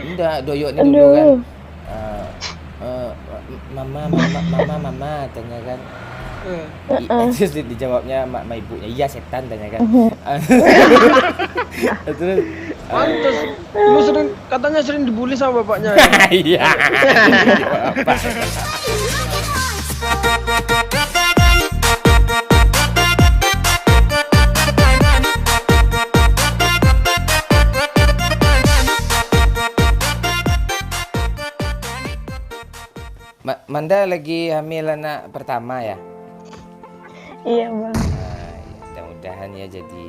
Enggak, Doyok ini dulu kan. Aduh. eh, eh, mama tanya kan. Heeh. Terus dijawabnya sama ibunya, iya setan tanya kan. Terus Pantes. Lu sering katanya sering dibully sama bapaknya ya. iya. Bapak. Manda lagi hamil anak pertama ya? Iya bang. Nah, ya, mudah-mudahan ya jadi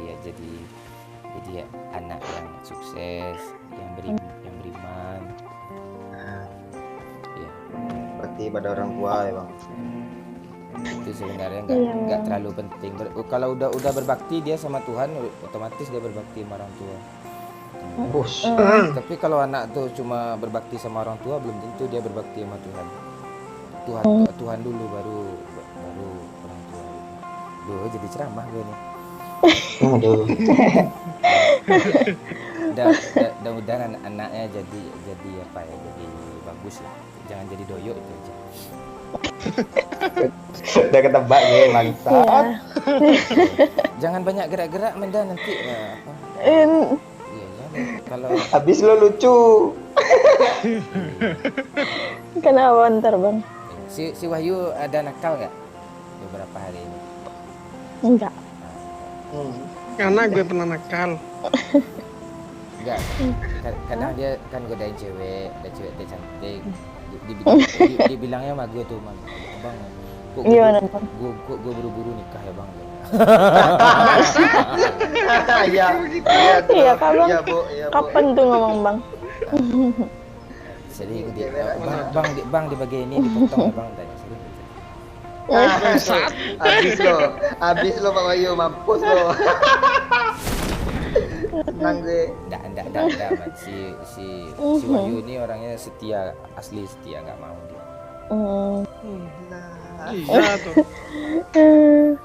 anak yang sukses, yang beriman. Ya, Berarti pada orang tua ya bang. itu sebenarnya Iya, nggak Bang. terlalu penting. Kalau udah berbakti dia sama Tuhan, otomatis dia berbakti sama orang tua. Bos. Tapi kalau anak tuh cuma berbakti sama orang tua, belum tentu dia berbakti sama Tuhan. Tuhan dulu baru orang tua. Duh, jadi ceramah gue nih. Aduh. Mudah-mudahan anaknya jadi apa ya, jadi bagus lah. Jangan jadi Doyok itu aja. Udah ketebak ya mantap. Iya. Jangan banyak gerak-gerak Menda nanti apa? Em, Iya ya. Kalau Habis lo lucu. Kenapa ntar bang? si Wahyu ada nakal nggak beberapa hari ini? Enggak. Karena gue pernah nakal. Enggak. Kadang dia kan godain cewek, ada cewek dia cantik. Dibilangnya sama gue tuh, Bang, kok Gimana bang? gue buru-buru nikah ya Bang. Iya. Iya kak bang. Iya bu. Iya bu. Kapan tuh ngomong bang? Sering dia, bang di bagian ini dipotong ya Bang, tanya sering. Habis lo Pak Wahyu, mampus lo. Tenang gue. Enggak, Man. Si Wahyu ini orangnya setia, asli setia, nggak mau dia. Iya tuh.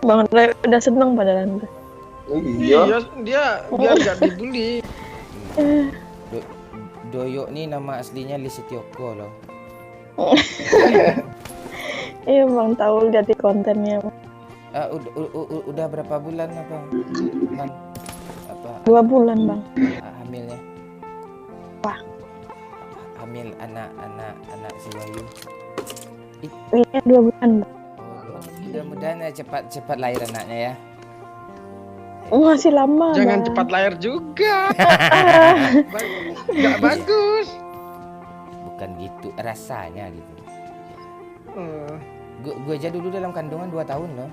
Bang Ray udah seneng padahal. Iya. Dia biar gak dibully. Doyok nih nama aslinya Lisetioko loh. Iya bang, tahu lihat di kontennya. Udah berapa bulan apa? Man, apa 2 bulan bang. hamilnya? Wah. Hamil anak si Wahyu. Iya 2 bulan bang. Mudah-mudahan ya cepat lahir anaknya ya. Masih lama. Jangan bang. cepat lahir juga. Gak bagus. Bukan gitu rasanya gitu. Eh, Gue aja dulu dalam kandungan 2 tahun loh.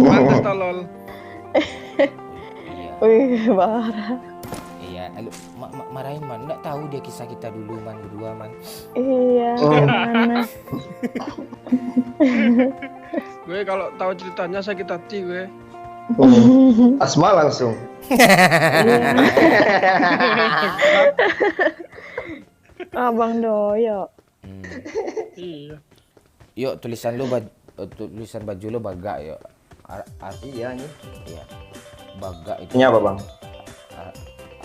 Pantes tolol. Iya. Wih parah. Iya, marahin Man, nggak tahu dia kisah kita dulu Man, berdua Man. Iya. Gimana? Gue kalau tahu ceritanya sakit hati gue. Asma langsung. Abang Doyo. Iya. Yuk tulisan baju lu Baga yuk. Iya nih. Iya. Baga itu. Ini apa bang?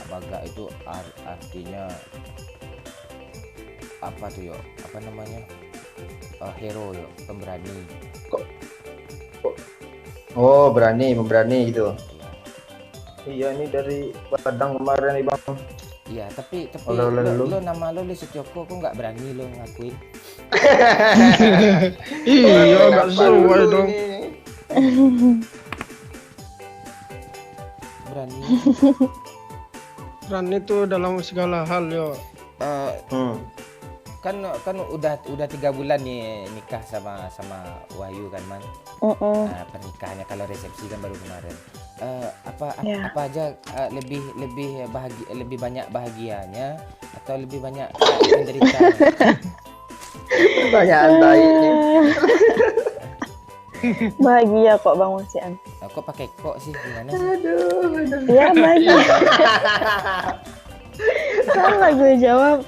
Baga itu artinya apa tuh yuk? Apa namanya? Hero yuk, pemberani. Oh memberani gitu. Iya. Iya ini dari Padang kemarin nih bang. Iya, tapi Lu. lo nama lo Lisetioko kok nggak berani lo ngakuin? Iya, gak sesuai dong. Berani. Berani tuh dalam segala hal yo. Kan udah 3 bulan nih nikah sama Wahyu kan Man. Nah, pernikahannya kalau resepsi kan baru kemarin. Ya. Apa aja lebih banyak bahagianya atau lebih banyak penderitaannya? Pertanyaan tai ini. Bahagia kok Bang Wasian. Kok pakai kok sih, gimana sih? Aduh. Iya bahagia. Salah gue jawab.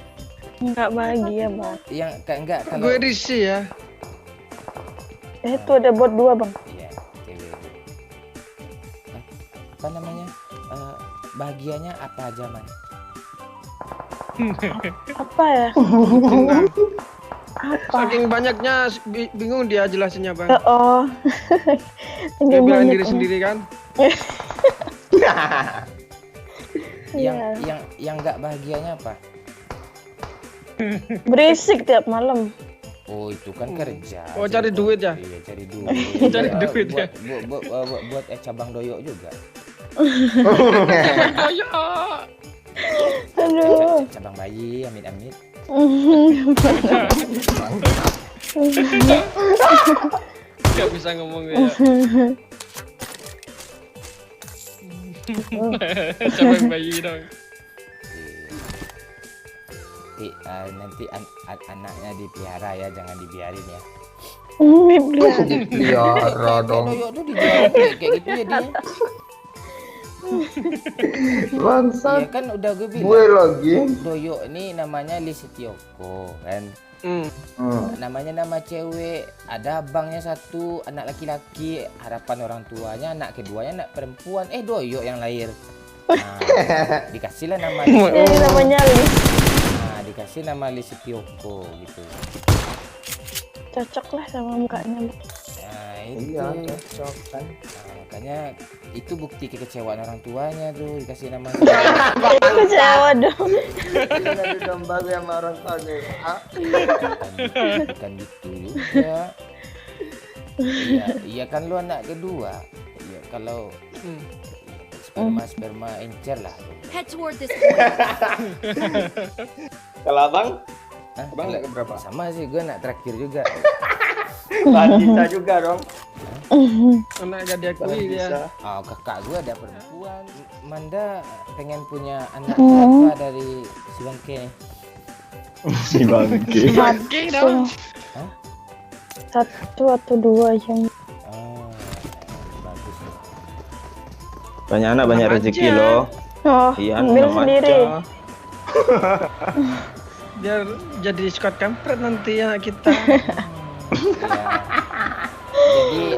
Enggak bahagia bang. Yang enggak kalau Gue risih ya. Itu ada bot 2 bang. iya, cewek. Apa namanya? bahagianya apa aja, Man? Apa ya? Enggak. Apa? Saking banyaknya bingung dia jelasinnya bang. Oh. Dia Saking bilang banyak, diri Bang. sendiri kan. Yang nggak bahagianya apa? Berisik tiap malam. Oh itu kan kerja. Oh, cari duit ya? Iya cari duit. Cari duit ya? Buat cabang doyok juga. Aduh. Cabang bayi, amit-amit. Gak bisa ngomong ya. Cabang bayi dong. Nanti anaknya dipelihara ya, jangan dibiarin ya. Piara dong. Doyok tuh dijual kayak gitu ya dia. Iya Bangsat. kan udah gue Gue bilang. lagi. Doyok ini namanya Lisetioko kan. Namanya nama cewek, ada abangnya satu, anak laki-laki, harapan orang tuanya, anak keduanya anak perempuan. Doyok yang lahir. Nah, dikasihlah nama. Ini namanya Lis. Nah, dikasih nama Lisetioko gitu. Cocok lah sama mukanya. Nah, itu. Iya, cocok kan. Nah, makanya itu bukti kekecewaan orang tuanya tuh dikasih nama. Kecewa dong. Tidak digambari sama orang tuanya. Bukan gitu juga. Iya kan lu anak kedua. Iya kalau sperma encer lah. Head toward this point. Kalau abang? Hah? Abang anak keberapa? Sama sih, gue anak terakhir juga. Bisa juga dong. Anak gak diakui dia. Oh, kakak gue ada perempuan. Manda pengen punya anak berapa dari si Bangke nih? Si bangke. Bangke dong. Hah? Satu atau dua yang Oh, bagus nih. Banyak anak banyak rezeki aja. loh. oh, Iya, ambil enam sendiri. aja. Biar jadi squad kampret nanti anak kita. Ya.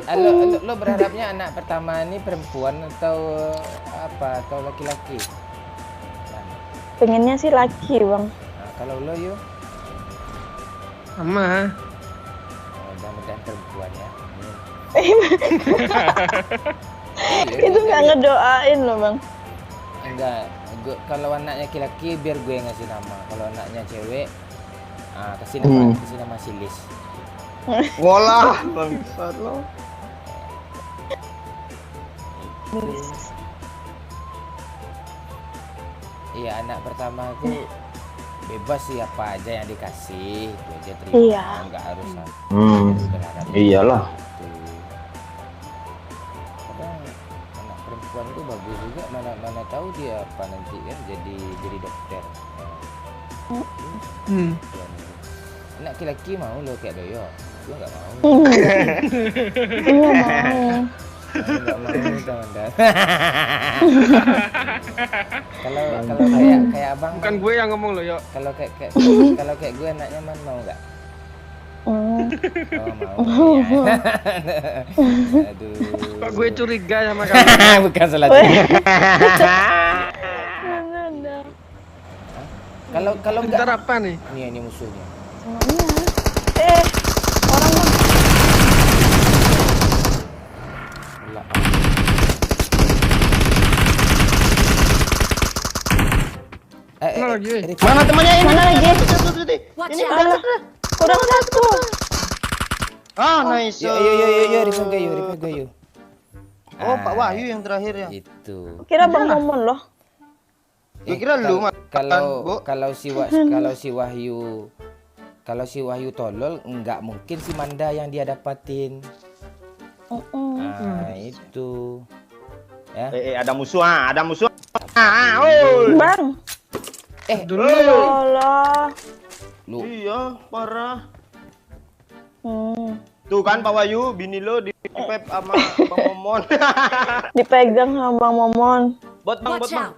Jadi lo berharapnya anak pertama ini perempuan atau apa? Atau laki-laki? Nah, Pengennya sih laki, Bang. kalau lo yuk, Sama. mudah-mudahan perempuan ya. Itu nggak ngedoain loh, Bang. Enggak, kalau anaknya laki-laki biar gue yang ngasih nama. Kalau anaknya cewek, kasih nama Silis. Ngolah bangsat lo. Iya, anak pertama tuh bebas sih apa aja yang dikasih, itu aja terima. Iya. Enggak harus berharap. Iyalah. Gitu. Kadang anak perempuan itu bagus juga, mana tahu dia apa nanti kan jadi dokter. Anak laki-laki mau lo kayak doyo, gue nggak mau. Iya mau. Nggak mau teman-teman. Kalau kayak abang, Bukan gue yang ngomong loh, yuk. kalau kayak gue anaknya man mau nggak? Hmm. Oh mau. Ya. Aduh. Kok gue curiga sama kamu? Bukan salah. Kalau Bentar enggak, apa nih? ini musuhnya. Semuanya. Orang Bang. Lah. Mana lagi? Rifki. Mana temannya ini? Mana lagi? Watch Ini out. Alah, kurang satu. Nice. Yo, Rifki gue yuk. Oh, Pak Wahyu yang terakhir ya. Itu. Kira Bang Momon loh. Gue kira lu Bu. Kalau si Wahyu tolol, nggak mungkin si Manda yang dia dapatin. Nah, itu. Ya. Ada musuh, ada musuh. Bang. Dulu. Allah. Lu Iya, parah. Hmm. Tuh kan Pak Wahyu, bini lo dipep sama Bang Momon. Dipegang sama Bang Momon. Bot bang. Watch out.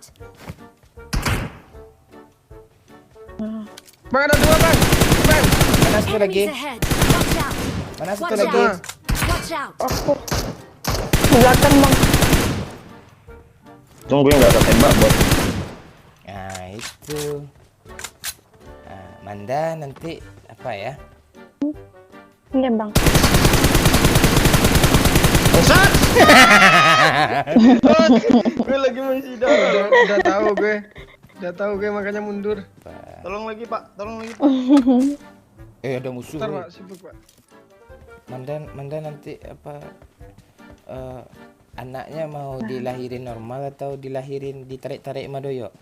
Bang ada dua bang. Bang. mana satu lagi? Enemies ahead. Watch out. Mana satu Watch lagi? out. Watch out. Aku. Di belakang Bang. untung gue nggak ketembak bot. Nah itu. Nah, Manda nanti apa ya? Iya bang. Bangsat. Gue lagi masih darah. Udah tahu gue. Udah tahu gue makanya mundur. Tolong lagi Pak, tolong lagi Pak. Ada musuh. Bentar Pak, sibuk Pak. Manda nanti apa? Anaknya mau dilahirin normal atau dilahirin ditarik-tarik sama Doyo?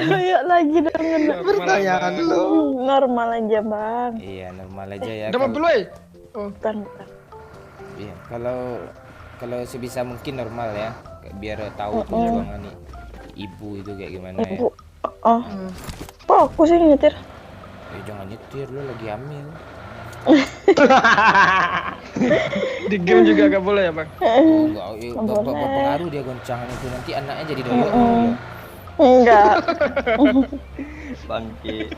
Yuk lagi dong. Pertanyaan lu. Normal aja bang. Iya normal aja ya. Udah mobil woy. Oh, Bukan. Iya kalau sebisa mungkin normal ya, biar tahu perjuangan nih ibu itu kayak gimana ya. Ibu. Oh. Kok aku sih nyetir? Jangan nyetir, lu lagi hamil. di game juga gak boleh ya Bang? Oh, enggak, pengaruh dia goncangan itu, nanti anaknya jadi Doyo. Enggak. Bangke.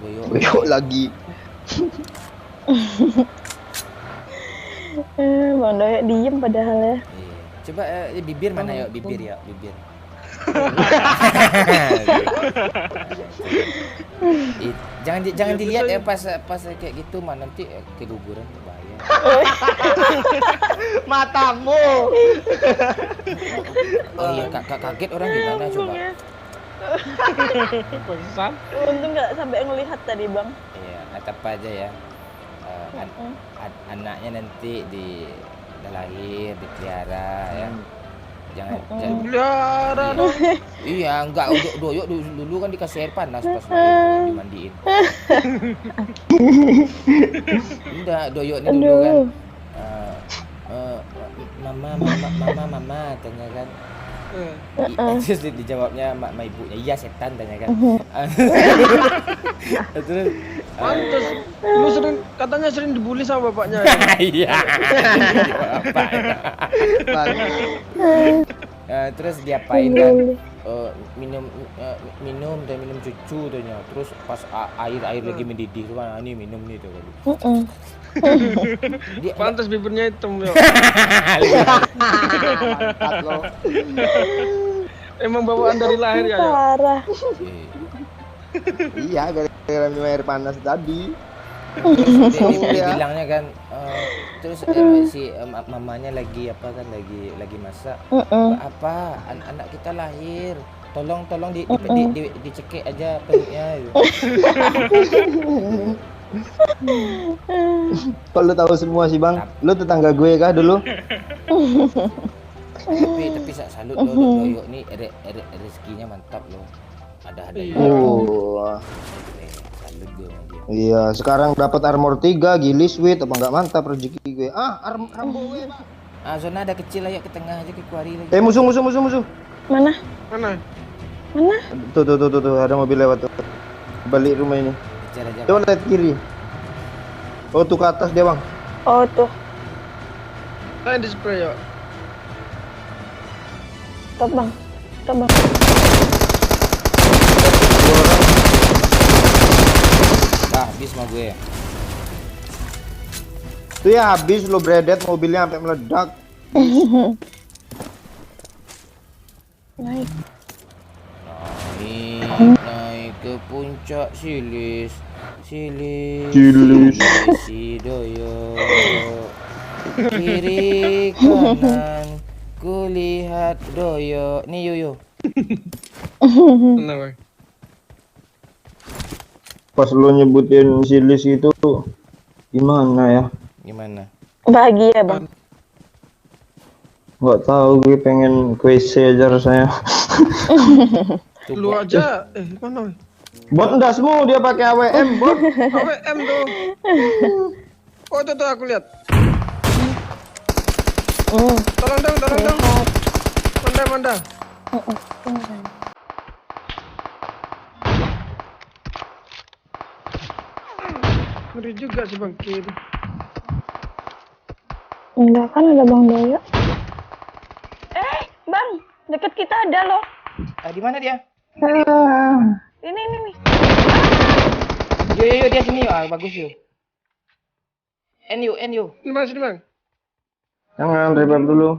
Doyo lagi. Bang Doyo diem padahal ya. Iya. Coba bibir mana yuk, bibir ya, bibir. Jangan dilihat ya pas kayak gitu mah, nanti keguguran bahaya. Matamu. Oh iya, kaget orang gimana coba? Pesan. Untung nggak sampai ngelihat tadi bang. Iya, apa aja ya. Anaknya nanti udah lahir, dipelihara ya. Jangan Pelihara dong. Iya, enggak Doyo dulu kan dikasih air panas pas lahir dimandiin. Enggak, Doyo ini dulu kan. Mama tanya kan. Terus dijawabnya mak ibunya, iya setan tanya kan. Terus Pantes. Lu katanya sering dibully sama bapaknya. iya. Terus diapain kan? Minum cucu tanya. Terus pas air lagi mendidih tuh kan, ini minum nih tuh. Pantes bibirnya hitam ya. Mantap lo. Emang bawaan dari lahir ya? Parah. Iya, gara-gara minum air panas tadi. Dia bilangnya kan, terus si mamanya lagi apa kan, lagi masak. Apa anak kita lahir, tolong dicekik aja perutnya. Kok lu tahu semua sih bang? Lu tetangga gue kah dulu? Tapi salut lo Doyo nih, rezekinya mantap lo. Ada. Salut gue sama dia. Iya, sekarang dapat armor 3, gili sweet, apa enggak mantap rezeki gue. Rambo gue, Pak. Zona ada kecil, ayo ke tengah aja ke kuari lagi. Musuh. Mana? Tuh, ada mobil lewat tuh. Balik rumah ini. Kejar aja. Coba lihat kiri. Oh, tuh ke atas dia, Bang. Oh tuh. Kayak di spray ya. Stop bang. Habis sama gue. Tuh ya habis lo bredet, mobilnya sampai meledak. Naik. Naik ke puncak Silis. Si Doyo. Kiri kanan kulihat Doyo. Nih Yoyo. Kenapa? Pas lo nyebutin Silis itu gimana ya? Gimana? Bahagia bang. Nggak tahu, gue pengen ke WC aja rasanya. Lu aja, mana? Bot ndasmu dia pakai AWM bot. AWM tuh. Oh tuh aku lihat. Tolong dong. Manda. Ngeri juga sih bang kiri. Enggak kan ada bang Doyo. Bang, deket kita ada loh. Di mana dia? Ini nih. Yo dia sini. Bagus yo. NU. Ini mana sini bang? Jangan revive dulu.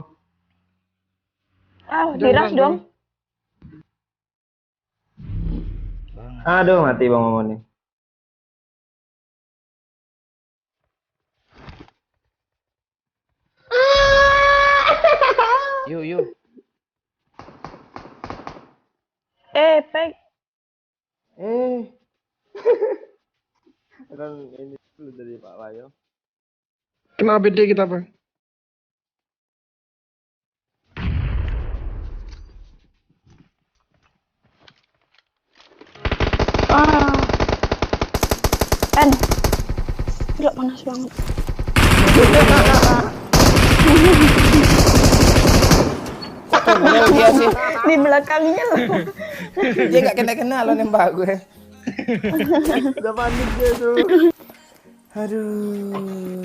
Ah, diras dong. Aduh, mati Bang Momon nih. Yuk. Peg. Kan ini dulu dari Pak Wayo. Kena APD kita, Bang. Kan. Gila panas banget. Tunggu dia sih. Di belakangnya loh. Dia nggak kena lo nembak gue. Udah panik dia tuh. Aduh.